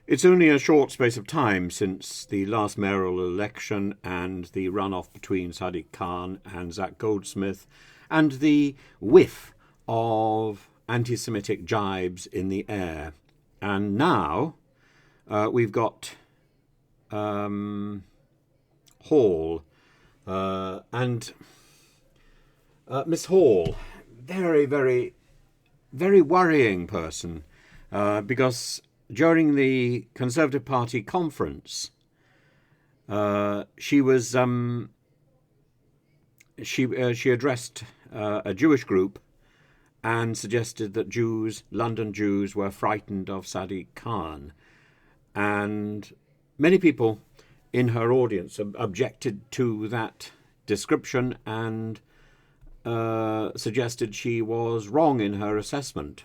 It's only a short space of time since the last mayoral election and the runoff between Sadiq Khan and Zach Goldsmith and the whiff of anti Semitic jibes in the air. And now we've got Hall. And Miss Hall, very, very, very worrying person because during the Conservative Party conference, she was she addressed a Jewish group and suggested that London Jews, were frightened of Sadiq Khan, and many people in her audience objected to that description and suggested she was wrong in her assessment.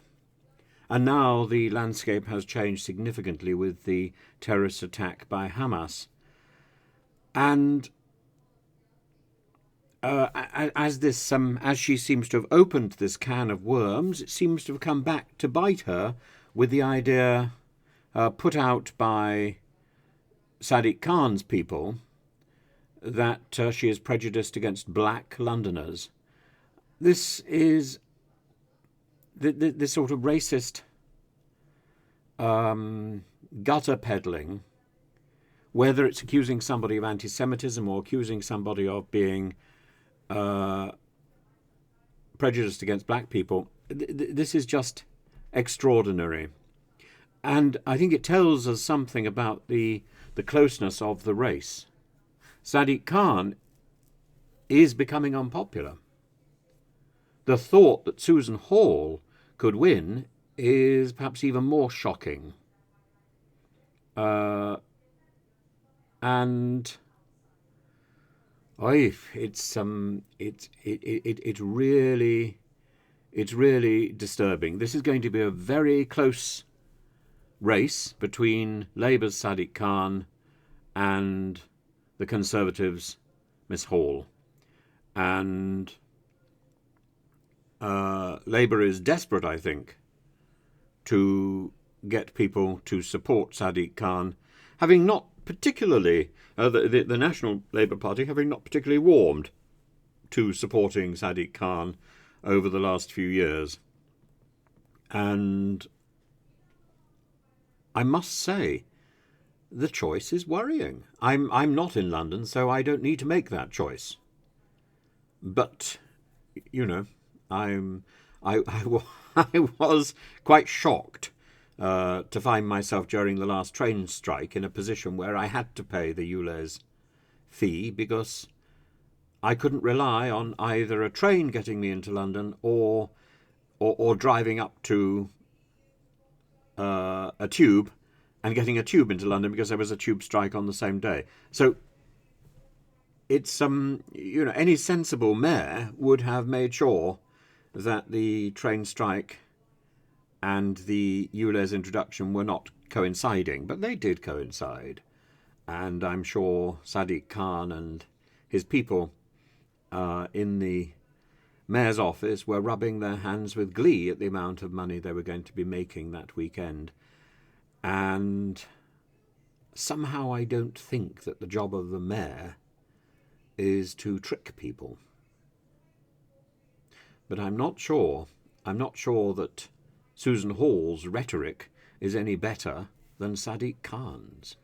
And now the landscape has changed significantly with the terrorist attack by Hamas. And as she seems to have opened this can of worms, it seems to have come back to bite her with the idea put out by Sadiq Khan's people that she is prejudiced against black Londoners. This is this sort of racist gutter peddling, whether it's accusing somebody of anti-Semitism or accusing somebody of being prejudiced against black people. This is just extraordinary. And I think it tells us something about the closeness of the race. Sadiq Khan is becoming unpopular. The thought that Susan Hall could win is perhaps even more shocking. And it's really disturbing. This is going to be a very close race between Labour's Sadiq Khan and the Conservatives' Miss Hall. And Labour is desperate, I think, to get people to support Sadiq Khan, having not particularly, the National Labour Party having not particularly warmed to supporting Sadiq Khan over the last few years. And I must say, the choice is worrying. I'm not in London, so I don't need to make that choice. But, you know, I was quite shocked to find myself during the last train strike in a position where I had to pay the ULEZ fee because I couldn't rely on either a train getting me into London or driving up to a tube and getting a tube into London because there was a tube strike on the same day. So it's any sensible mayor would have made sure that the train strike and the ULEZ introduction were not coinciding, but they did coincide. And I'm sure Sadiq Khan and his people in the mayor's office were rubbing their hands with glee at the amount of money they were going to be making that weekend. And somehow I don't think that the job of the mayor is to trick people. But I'm not sure that Susan Hall's rhetoric is any better than Sadiq Khan's.